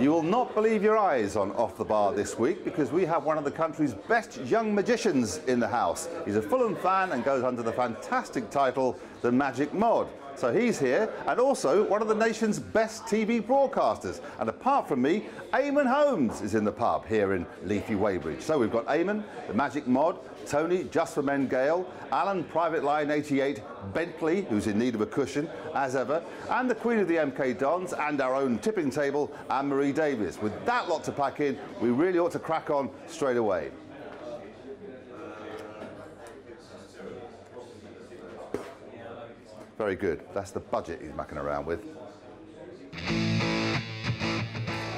You will not believe your eyes on Off the Bar this week because we have one of the country's best young magicians in the house. He's a Fulham fan and goes under the fantastic title, The Magic Mod. So he's here, and also one of the nation's best TV broadcasters. And apart from me, Eamonn Holmes is in the pub here in Leafy Weybridge. So we've got Eamonn, the Magic Mod, Tony, Just for Men Gale, Alan, Private Line 88, Bentley, who's in need of a cushion, as ever, and the Queen of the MK Dons, and our own tipping table, Anne-Marie Davies. With that lot to pack in, we really ought to crack on straight away. Very good. That's the budget he's mucking around with.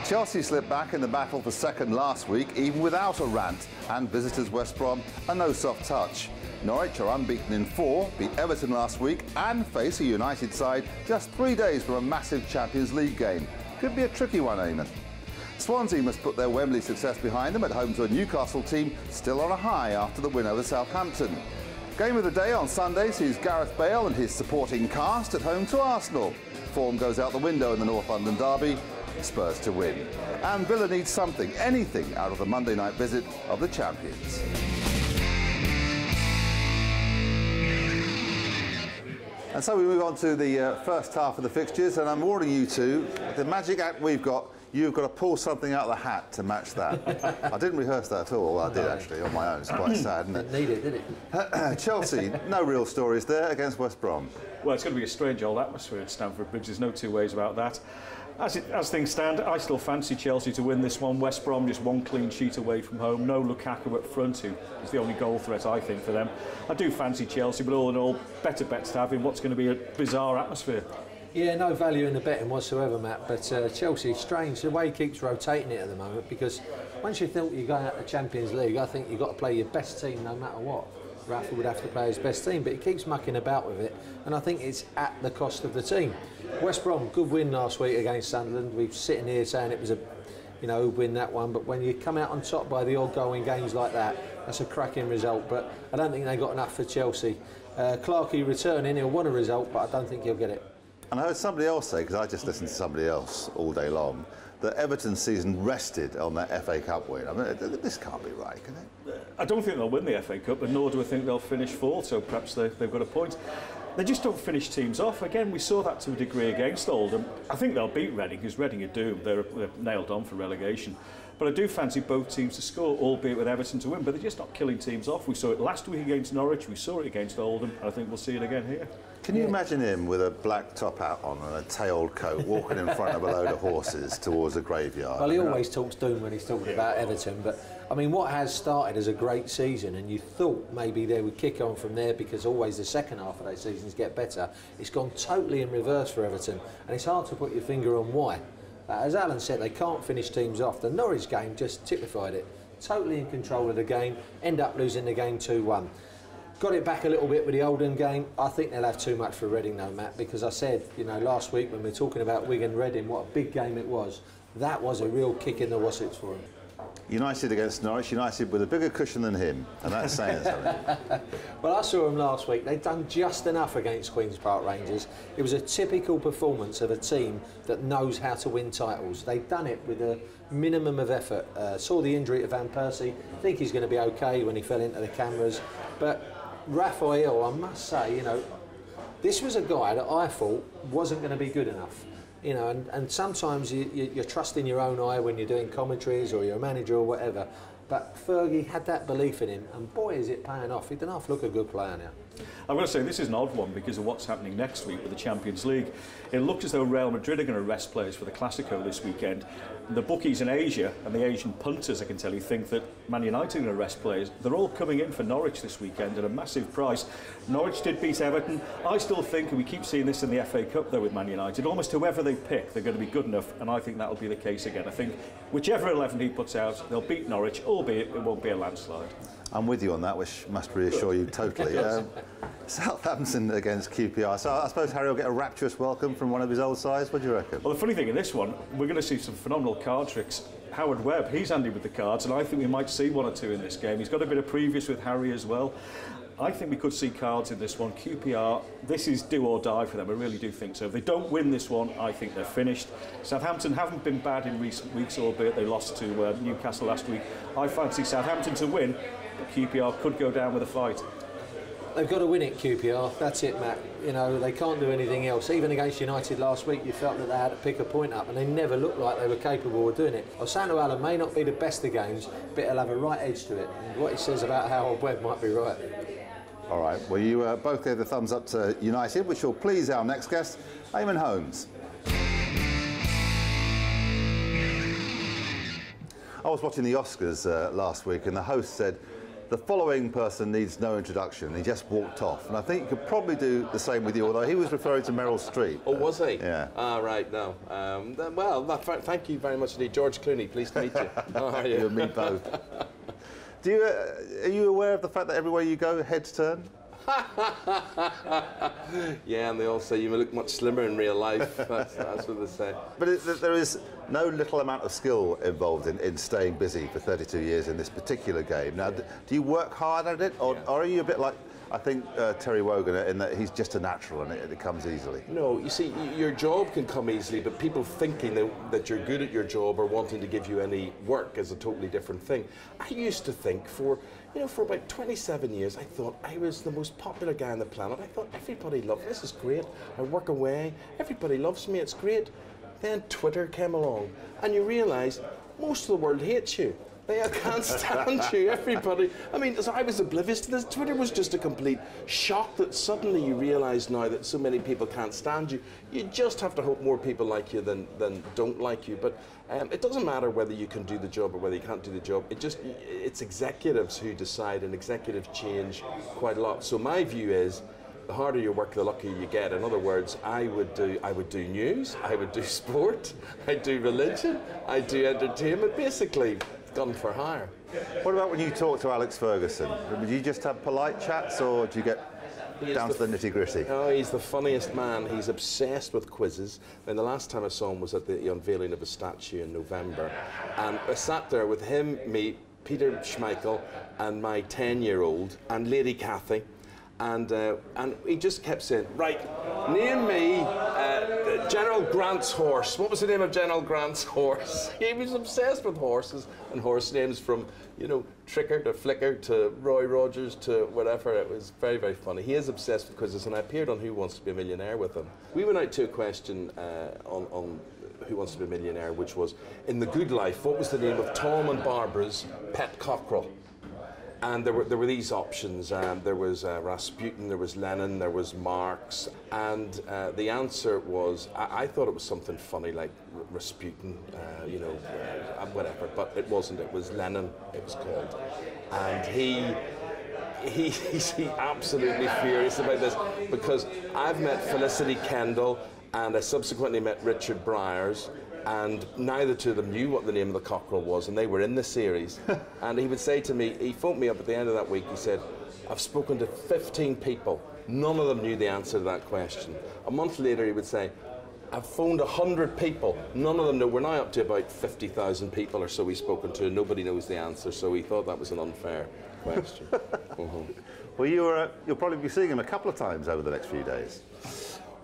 Chelsea slipped back in the battle for second last week, even without a rant, and visitors West Brom are no soft touch. Norwich are unbeaten in 4, beat Everton last week, and face a United side just 3 days from a massive Champions League game. Could be a tricky one, Eamonn. Swansea must put their Wembley success behind them at home to a Newcastle team still on a high after the win over Southampton. Game of the day on Sunday sees Gareth Bale and his supporting cast at home to Arsenal. Form goes out the window in the North London derby. Spurs to win. And Villa needs something, anything, out of the Monday night visit of the champions. And so we move on to the first half of the fixtures, and I'm warning you two, the magic act we've got, you've got to pull something out of the hat to match that. I didn't rehearse that at all. Well, I did actually on my own. It's quite sad, isn't it? Didn't need it, did it? Chelsea, no real stories there against West Brom. Well, it's going to be a strange old atmosphere at Stamford Bridge. There's no two ways about that. As things stand, I still fancy Chelsea to win this one. West Brom just one clean sheet away from home. No Lukaku up front, who is the only goal threat, I think, for them. I do fancy Chelsea, but all in all, better bets to have in what's going to be a bizarre atmosphere. Yeah, no value in the betting whatsoever, Matt, but Chelsea, strange the way he keeps rotating it at the moment, because once you think you're going out the Champions League, I think you've got to play your best team no matter what. Rafa would have to play his best team, but he keeps mucking about with it, and I think it's at the cost of the team. West Brom, good win last week against Sunderland. We're sitting here saying it was a, who'd win that one, but when you come out on top by the odd goal in games like that, that's a cracking result, but I don't think they got enough for Chelsea. Clarkey returning, he'll want a result, but I don't think he'll get it. And I heard somebody else say, because I just listened to somebody else all day long, that Everton's season rested on that FA Cup win. I mean, this can't be right, can it? I don't think they'll win the FA Cup, but nor do I think they'll finish fourth, so perhaps they've got a point. They just don't finish teams off. Again, we saw that to a degree against Oldham. I think they'll beat Reading, because Reading are doomed. They're nailed on for relegation. But I do fancy both teams to score, albeit with Everton to win, but they're just not killing teams off. We saw it last week against Norwich, we saw it against Oldham, and I think we'll see it again here. Can you imagine him with a black top hat on and a tailed coat walking in front of a load of horses towards a graveyard? Well, he always talks doom when he's talking about Everton, but I mean, what has started as a great season, and you thought maybe they would kick on from there because always the second half of those seasons get better, it's gone totally in reverse for Everton, and it's hard to put your finger on why. As Alan said, they can't finish teams off. The Norwich game just typified it. Totally in control of the game, end up losing the game 2-1. Got it back a little bit with the Oldham game. I think they'll have too much for Reading though, Matt, because I said, last week when we were talking about Wigan-Reading, what a big game it was. That was a real kick in the wassets for him. United against Norwich, United with a bigger cushion than him, and that's saying something. Well, I saw them last week. They'd done just enough against Queen's Park Rangers. It was a typical performance of a team that knows how to win titles. They've done it with a minimum of effort. Saw the injury to Van Persie. I think he's going to be okay when he fell into the cameras. But Raphael, I must say, this was a guy that I thought wasn't going to be good enough. And sometimes you're trusting your own eye when you're doing commentaries or you're a manager or whatever. But Fergie had that belief in him, and boy, is it paying off. He doesn't half look a good player now. I'm going to say this is an odd one because of what's happening next week with the Champions League. It looked as though Real Madrid are going to rest players for the Clasico this weekend. The bookies in Asia and the Asian punters, I can tell you, think that Man United are going to rest players. They're all coming in for Norwich this weekend at a massive price. Norwich did beat Everton. I still think, and we keep seeing this in the FA Cup though with Man United, almost whoever they pick, they're going to be good enough, and I think that'll be the case again. I think whichever 11 he puts out, they'll beat Norwich, albeit it won't be a landslide. I'm with you on that, which must reassure you totally. Southampton against QPR. So I suppose Harry will get a rapturous welcome from one of his old sides. What do you reckon? Well, the funny thing in this one, we're going to see some phenomenal card tricks. Howard Webb, he's handy with the cards, and I think we might see one or two in this game. He's got a bit of previous with Harry as well. I think we could see cards in this one. QPR, this is do or die for them. I really do think so. If they don't win this one, I think they're finished. Southampton haven't been bad in recent weeks, albeit they lost to Newcastle last week. I fancy Southampton to win, but QPR could go down with a fight. They've got to win it, QPR. That's it, Matt. You know, they can't do anything else. Even against United last week, you felt that they had to pick a point up, and they never looked like they were capable of doing it. I was saying to Alan, may not be the best of games, but it'll have a right edge to it. And what he says about Harold Webb might be right. All right, well, you both gave the thumbs up to United, which will please our next guest, Eamonn Holmes. I was watching the Oscars last week, and the host said, the following person needs no introduction. He just walked off. And I think you could probably do the same with you, although he was referring to Meryl Streep. Oh, was he? Yeah. Ah, right, no. Well, thank you very much indeed. George Clooney, pleased to meet you. How are you? You and me both. Are you aware of the fact that everywhere you go, heads turn? Yeah, and they all say you look much slimmer in real life. That's what they say. But there is no little amount of skill involved in staying busy for 32 years in this particular game. Now, do you work hard at it, or are you a bit like, I think, Terry Wogan, in that he's just a natural and it comes easily? No, you see, your job can come easily, but people thinking that you're good at your job or wanting to give you any work is a totally different thing. I used to think for about 27 years, I thought I was the most popular guy on the planet. I thought everybody loved me. This is great. I work away. Everybody loves me. It's great. Then Twitter came along, and you realise most of the world hates you. They can't stand you, everybody. I mean, I was oblivious to this. Twitter was just a complete shock that suddenly you realise now that so many people can't stand you. You just have to hope more people like you than don't like you. But it doesn't matter whether you can do the job or whether you can't do the job. It's executives who decide, and executives change quite a lot. So my view is, the harder you work, the luckier you get. In other words, I would do news, I would do sport, I'd do religion, I'd do entertainment, basically gun for hire. What about when you talk to Alex Ferguson? Would you just have polite chats, or do you get down to the nitty-gritty? Oh, he's the funniest man. He's obsessed with quizzes. And the last time I saw him was at the unveiling of a statue in November. And I sat there with him, me, Peter Schmeichel, and my 10-year-old, and Lady Cathy. And he just kept saying, right, name me General Grant's horse. What was the name of General Grant's horse? He was obsessed with horses and horse names, from, Tricker to Flicker to Roy Rogers to whatever. It was very, very funny. He is obsessed with quizzes, and I appeared on Who Wants to Be a Millionaire with him. We went out to a question on Who Wants to Be a Millionaire, which was, in The Good Life, what was the name of Tom and Barbara's pet cockerel? And there were these options. There was Rasputin, there was Lenin, there was Marx, and the answer was, I thought it was something funny like Rasputin, whatever, but it wasn't. It was Lenin, it was called. And he's absolutely furious about this, because I've met Felicity Kendall, and I subsequently met Richard Briers, and neither two of them knew what the name of the cockerel was, and they were in the series. And he would say to me, he phoned me up at the end of that week, he said, I've spoken to 15 people, none of them knew the answer to that question. A month later he would say, I've phoned 100 people, none of them know. We're now up to about 50,000 people or so we've spoken to, and nobody knows the answer, so he thought that was an unfair question. Well, you'll probably be seeing him a couple of times over the next few days.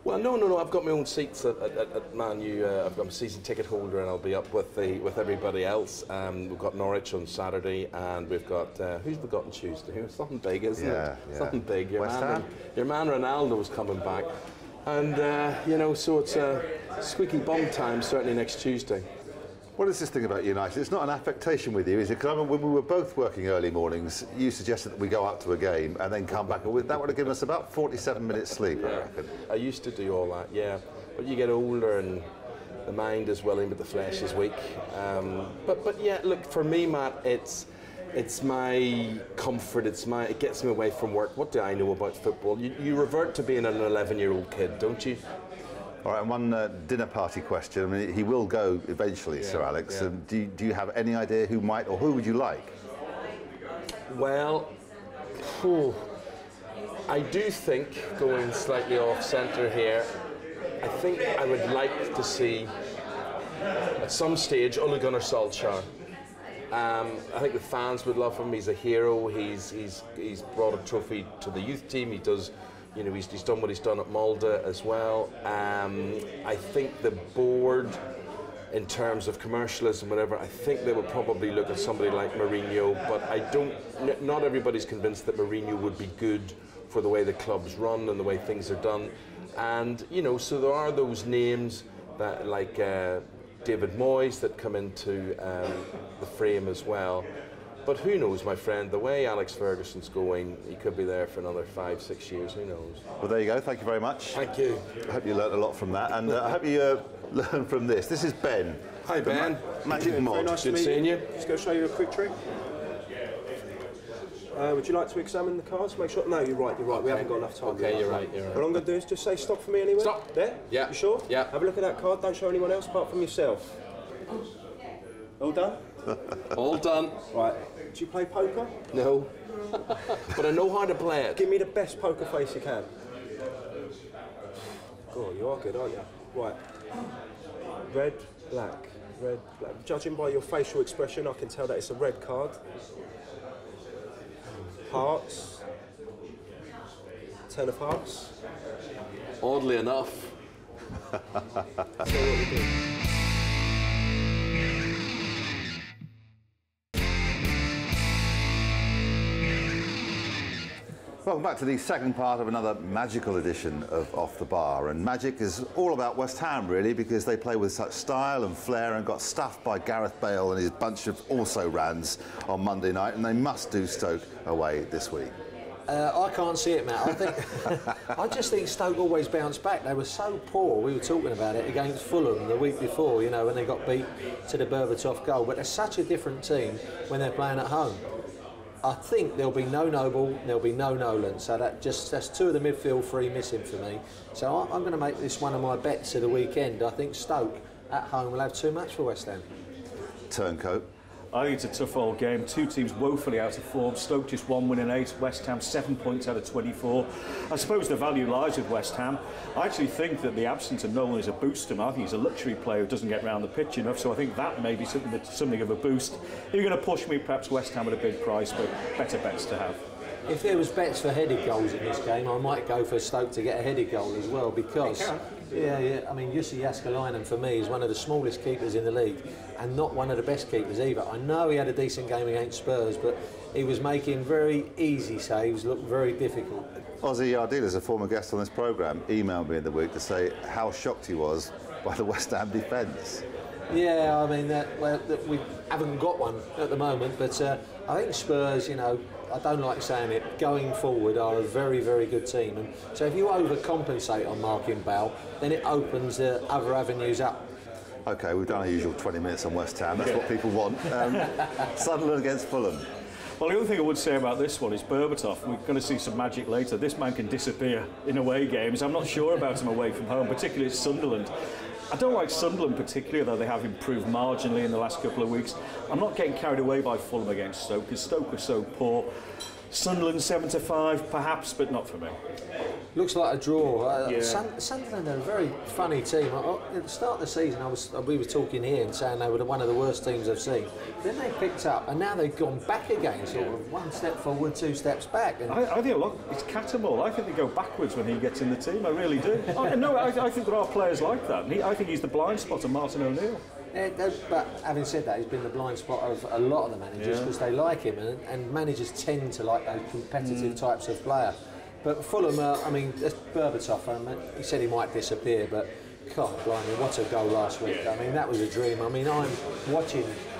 Well, no. I've got my own seats at Man U. I'm a season ticket holder, and I'll be up with everybody else. We've got Norwich on Saturday, and we've got who's we got on Tuesday? It's something big, isn't it? Yeah. Something big. Your West Ham. Your man Ronaldo's coming back, and so it's squeaky bum time certainly next Tuesday. What is this thing about United? It's not an affectation with you, is it? Because I remember when we were both working early mornings, you suggested that we go out to a game and then come back. That would have given us about 47 minutes sleep, I reckon. I used to do all that, yeah. But you get older and the mind is willing, but the flesh is weak. But yeah, look, for me, Matt, it's my comfort. It gets me away from work. What do I know about football? You revert to being an 11-year-old kid, don't you? All right, and one dinner party question. I mean, he will go eventually, Sir Alex. Yeah. Do you have any idea who might, or who would you like? Well, I do think, going slightly off centre here, I think I would like to see, at some stage, Ole Gunnar Solskjaer. I think the fans would love him. He's a hero. He's brought a trophy to the youth team. He does, you know, he's done what he's done at Malta as well. I think the board, in terms of commercialism, whatever, I think they would probably look at somebody like Mourinho, but not everybody's convinced that Mourinho would be good for the way the club's run and the way things are done. And, you know, so there are those names that, like David Moyes, that come into the frame as well. But who knows, my friend, the way Alex Ferguson's going, he could be there for another 5-6 years, who knows. Well, there you go. Thank you very much. Thank you. I hope you learnt a lot from that, and I hope you learned from this. This is Ben. Hi, Ben. Magic Mod. Very nice to Good meet seeing you. Just going to show you a quick trick. Would you like to examine the cards? Make sure. No, you're right. We haven't got enough time. Okay, you're right. What I'm going to do is just say stop for me anyway. Stop. There? Yeah. You sure? Yeah. Have a look at that card. Don't show anyone else apart from yourself. All done? All done. Right. Do you play poker? No. But I know how to play it. Give me the best poker face you can. Oh, you are good, aren't you? Right. Red, black. Red, black. Judging by your facial expression, I can tell that it's a red card. Hearts. 10 of hearts. Oddly enough. So what we do? Welcome back to the second part of another magical edition of Off the Bar. And magic is all about West Ham, really, because they play with such style and flair and got stuffed by Gareth Bale and his bunch of also-rans on Monday night, and they must do Stoke away this week. I can't see it, Matt. I just think Stoke always bounce back. They were so poor. We were talking about it against Fulham the week before, you know, when they got beat to the Berbatov goal. But they're such a different team when they're playing at home. I think there'll be no Noble, there'll be no Nolan. So that's two of the midfield three missing for me. So I'm going to make this one of my bets of the weekend. I think Stoke at home will have too much for West Ham. Turncoat. I think it's a tough old game. Two teams woefully out of form. Stoke just 1 win in 8. West Ham 7 points out of 24. I suppose the value lies with West Ham. I actually think that the absence of Nolan is a boost to him. I think he's a luxury player who doesn't get around the pitch enough, so I think that may be something of a boost. If you're going to push me, perhaps West Ham at a big price, but better bets to have. If there was bets for headed goals in this game, I might go for Stoke to get a headed goal as well, because I mean, Jussi Jääskeläinen for me is one of the smallest keepers in the league and not one of the best keepers either. I know he had a decent game against Spurs, but he was making very easy saves look very difficult. Ozzy Ardiles, a former guest on this programme, emailed me in the week to say how shocked he was by the West Ham defence. Yeah, I mean, we haven't got one at the moment, but I think Spurs, you know, I don't like saying it, going forward are a very, very good team. And so if you overcompensate on marking Bale, then it opens other avenues up. OK, we've done our usual 20 minutes on West Ham. That's what people want. Sunderland against Fulham. Well, the other thing I would say about this one is Berbatov. We're going to see some magic later. This man can disappear in away games. I'm not sure about him away from home, particularly at Sunderland. I don't like Sunderland particularly, though they have improved marginally in the last couple of weeks. I'm not getting carried away by Fulham against Stoke, because Stoke was so poor. Sunderland 7-5, perhaps, but not for me. Looks like a draw. Sunderland are a very funny team. At the start of the season, we were talking here and saying they were one of the worst teams I've seen. Then they picked up, and now they've gone back again, sort of 1 step forward, 2 steps back. And I think it's Catamol. I think they go backwards when he gets in the team. I really do. I think there are players like that. I think he's the blind spot of Martin O'Neill. But having said that, he's been the blind spot of a lot of the managers because they like him, and managers tend to like those competitive types of player. But Fulham, I mean, Berbatov, he said he might disappear, but God blimey, what a goal last week. I mean, that was a dream. I mean, I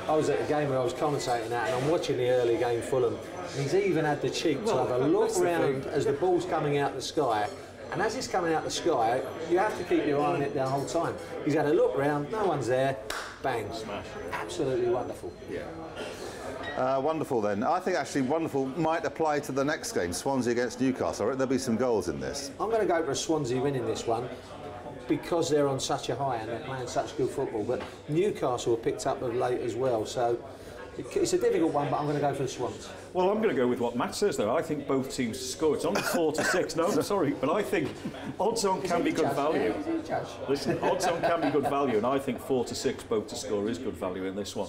was at a game where I was commentating that, and I'm watching the early game Fulham, and he's even had the cheek to have a look round as the ball's coming out the sky. And as it's coming out the sky, you have to keep your eye on it the whole time. He's had a look round, no one's there, bang. Smash. Absolutely wonderful. Yeah. Wonderful then. I think actually wonderful might apply to the next game, Swansea against Newcastle. I reckon there'll be some goals in this. I'm going to go for a Swansea winning this one because they're on such a high and they're playing such good football. But Newcastle have picked up of late as well, so it's a difficult one, but I'm going to go for the Swans. Well, I'm going to go with what Matt says, though. I think both teams score. It's only 4-6. No, I'm sorry, but I think odds-on can be good value. Listen, odds-on can be good value, and I think 4-6 both to score is good value in this one.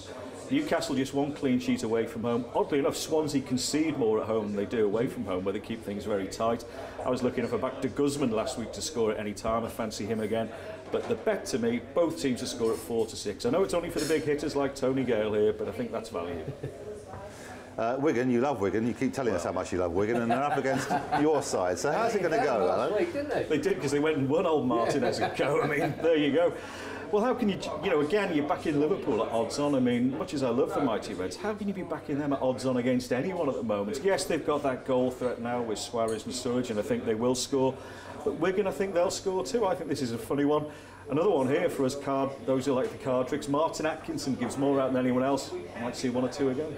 Newcastle just one clean sheet away from home. Oddly enough, Swansea concede more at home than they do away from home, where they keep things very tight. I was looking for back to Guzman last week to score at any time. I fancy him again. But the bet to me, both teams to score at 4-6. I know it's only for the big hitters like Tony Gale here, but I think that's value. Wigan, you love Wigan. You keep telling us how much you love Wigan, and they're up against your side. So how's it going to go, Alan? Week, didn't they? They did, because they went and won old Martinez and go. I mean, there you go. Well, how can you know, again, you're backing Liverpool at odds on. I mean, much as I love the mighty Reds, how can you be backing them at odds on against anyone at the moment? Yes, they've got that goal threat now with Suarez and Sturridge, and I think they will score. But Wigan, I think they'll score too. I think this is a funny one. Another one here for us, those who like the card tricks. Martin Atkinson gives more out than anyone else. Might see 1 or 2 again.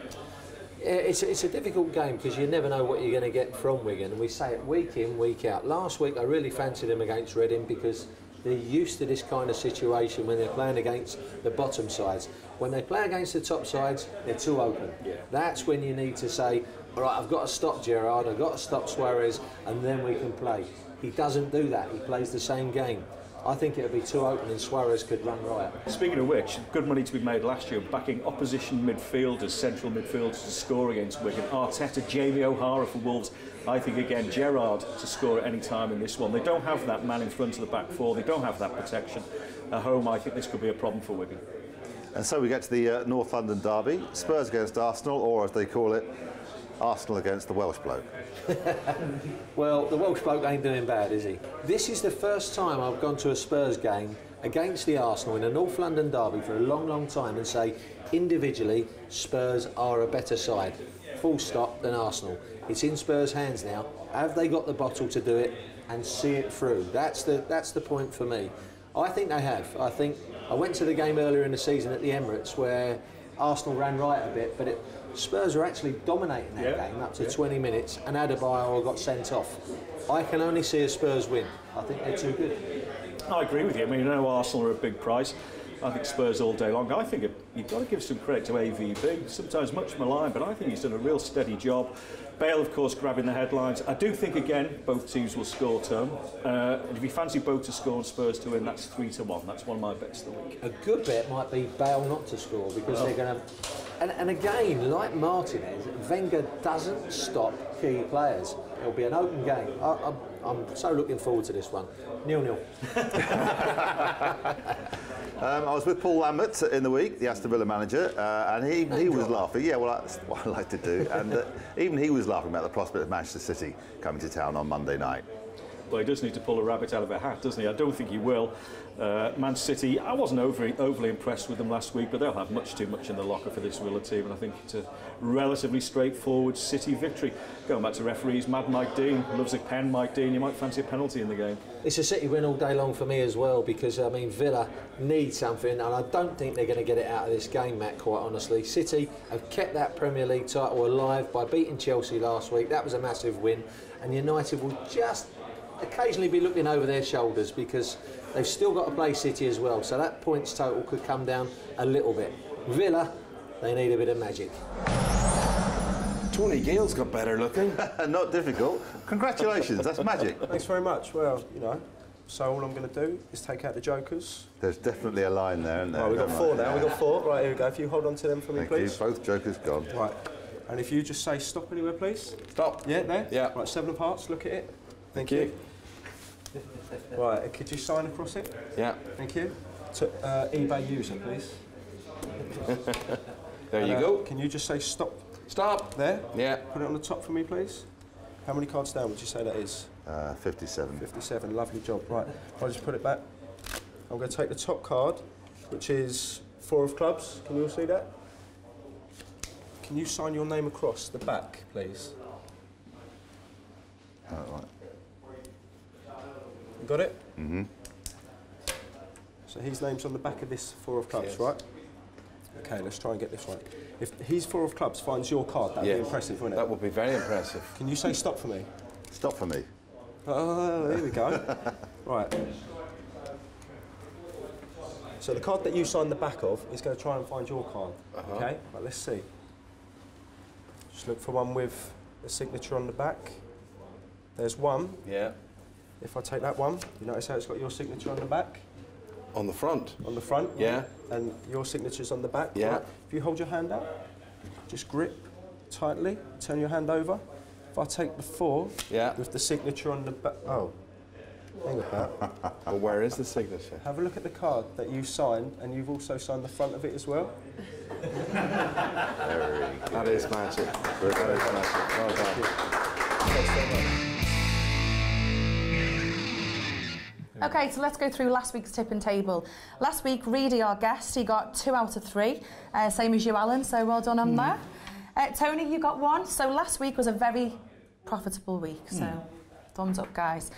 It's a difficult game because you never know what you're going to get from Wigan, and we say it week in, week out. Last week I really fancied them against Reading because they're used to this kind of situation when they're playing against the bottom sides. When they play against the top sides, they're too open. Yeah. That's when you need to say, all right, I've got to stop Gerrard, I've got to stop Suarez, and then we can play. He doesn't do that. He plays the same game. I think it would be too open and Suarez could run riot. Speaking of which, good money to be made last year backing opposition midfielders, central midfielders to score against Wigan. Arteta, Jamie O'Hara for Wolves. I think again Gerrard to score at any time in this one. They don't have that man in front of the back four. They don't have that protection. At home, I think this could be a problem for Wigan. And so we get to the North London derby. Spurs against Arsenal, or as they call it, Arsenal against the Welsh bloke. Well, the Welsh bloke ain't doing bad, is he? This is the first time I've gone to a Spurs game against the Arsenal in a North London derby for a long, long time and say, individually, Spurs are a better side, full stop, than Arsenal. It's in Spurs' hands now. Have they got the bottle to do it and see it through? That's the point for me. I think they have. I went to the game earlier in the season at the Emirates where Arsenal ran right a bit, but Spurs were actually dominating that game up to 20 minutes, and Adebayor got sent off. I can only see a Spurs win. I think they're too good. I agree with you. I mean, you know Arsenal are a big price. I think Spurs all day long. I think you've got to give some credit to AVB. Sometimes much maligned, but I think he's done a real steady job. Bale, of course, grabbing the headlines. I do think, again, both teams will score term. And if you fancy both to score and Spurs to win, that's 3-1. That's one of my bets of the week. A good bet might be Bale not to score because they're going to... And again, like Martinez, Wenger doesn't stop key players. It'll be an open game. I'm so looking forward to this one. 0-0. I was with Paul Lambert in the week, the Aston Villa manager, and he was laughing. Yeah, well, that's what I like to do. And even he was laughing about the prospect of Manchester City coming to town on Monday night. Well, he does need to pull a rabbit out of a hat, doesn't he? I don't think he will. Man City, I wasn't overly impressed with them last week, but they'll have much too much in the locker for this Villa team, and I think it's a relatively straightforward City victory. Going back to referees, Mad Mike Dean loves a pen. Mike Dean, you might fancy a penalty in the game. It's a City win all day long for me as well, because I mean Villa need something, and I don't think they're going to get it out of this game, Matt, quite honestly. City have kept that Premier League title alive by beating Chelsea last week. That was a massive win, and United will just occasionally be looking over their shoulders because they've still got to play City as well, so that points total could come down a little bit. Villa, they need a bit of magic. Tony Gale's got better looking. Not difficult. Congratulations, that's magic. Thanks very much. Well, you know, so all I'm going to do is take out the jokers. There's definitely a line there, isn't there? Right, we've got 4 now. We've got 4. Right, here we go. If you hold on to them for me, please. Thank you. Both jokers gone. Right. And if you just say stop anywhere, please. Stop. Yeah, there? Yeah. Right, 7 of hearts. Look at it. Thank you. Right, could you sign across it? Yeah. Thank you. To eBay user, please. There you go. Can you just say stop? Stop. There? Yeah. Put it on the top for me, please. How many cards down would you say that is? 57. 57, lovely job. Right, I'll just put it back. I'm going to take the top card, which is 4 of clubs. Can you all see that? Can you sign your name across the back, please? Right. You got it? Mm-hmm. So his name's on the back of this 4 of clubs, yes. Right? Okay, let's try and get this right. If his 4 of clubs finds your card, that'd be impressive, wouldn't it? That would be very impressive. Can you say stop for me? Stop for me. Oh, here we go. Right. So the card that you sign the back of is going to try and find your card. Okay? Right, let's see. Just look for one with a signature on the back. There's one. Yeah. If I take that one, you notice how it's got your signature on the back? On the front? On the front. Yeah. And your signature's on the back. Yeah. Right? If you hold your hand out, just grip tightly, turn your hand over. If I take the 4 with the signature on the back, oh, hang about. Well, where is the signature? Have a look at the card that you signed, and you've also signed the front of it as well. That is magic. That is magic. Well done. Okay, so let's go through last week's tipping table. Last week, Reedy, our guest, he got 2 out of 3, same as you, Alan, so well done on there. Tony, you got 1, so last week was a very profitable week, so thumbs up, guys.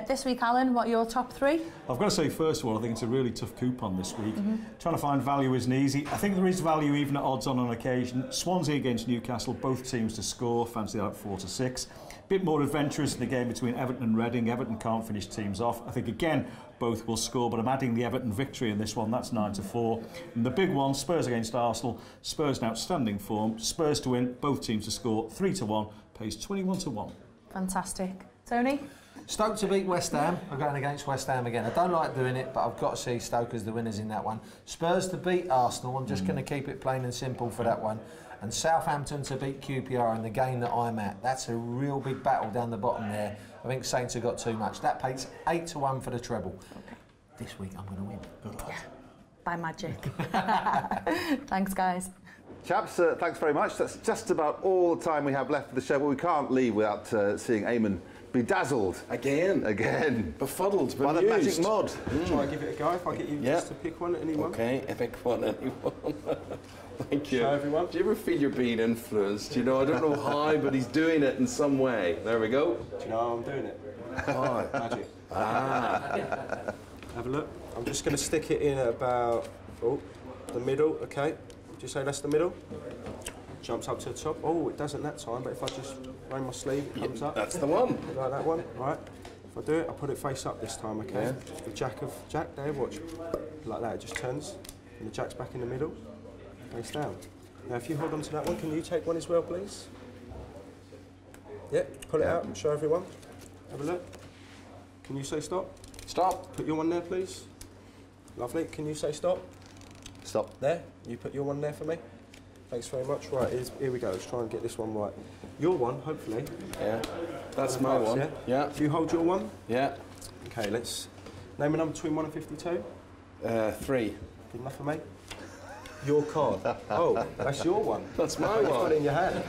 This week, Alan, what are your top 3? I've got to say, first of all, I think it's a really tough coupon this week. Trying to find value isn't easy. I think there is value even at odds on occasion. Swansea against Newcastle, both teams to score, fancy that 4-6. Bit more adventurous in the game between Everton and Reading. Everton can't finish teams off. I think, again, both will score, but I'm adding the Everton victory in this one. That's 9-4. And the big one, Spurs against Arsenal. Spurs in outstanding form. Spurs to win, both teams to score. 3-1, pays 21-1. Fantastic. Tony? Stoke to beat West Ham. I'm going against West Ham again. I don't like doing it, but I've got to see Stoke as the winners in that one. Spurs to beat Arsenal. I'm just going to keep it plain and simple for that one. And Southampton to beat QPR in the game that I'm at. That's a real big battle down the bottom there. I think Saints have got too much. That pays 8-1 for the treble. Okay. This week I'm going to win. Good luck. Yeah. By magic. Thanks, guys. Chaps, thanks very much. That's just about all the time we have left for the show, but we can't leave without seeing Eamonn bedazzled. Again. Befuddled, by the magic mod. Try and give it a go if I get you just to pick one at anyone. Okay, pick one at anyone. Thank you. Show everyone. Do you ever feel you're being influenced? You know, I don't know how, but he's doing it in some way. There we go. Do you know how I'm doing it? Oh. Magic. Ah. Have a look. I'm just going to stick it in at about the middle. Okay. Do you say that's the middle? Jumps up to the top. Oh, it doesn't that time, but if I just roll my sleeve, it comes up. That's the one. Like that one, right. If I do it, I put it face up this time, okay? Yeah. The jack there, watch. Like that, it just turns, and the jack's back in the middle, face down. Now, if you hold on to that one, can you take one as well, please? Yeah, pull it out and show everyone. Have a look. Can you say stop? Stop. Put your one there, please. Lovely. Can you say stop? Stop. There. You put your one there for me. Thanks very much. Right, here we go. Let's try and get this one right. Your one, hopefully. Yeah. That's my one. Yeah. Do you hold your one? Yeah. Okay, let's name a number between 1 and 52. 3. Good enough for me. Your card. Oh, that's your one. That's my You've one. got it in your hand.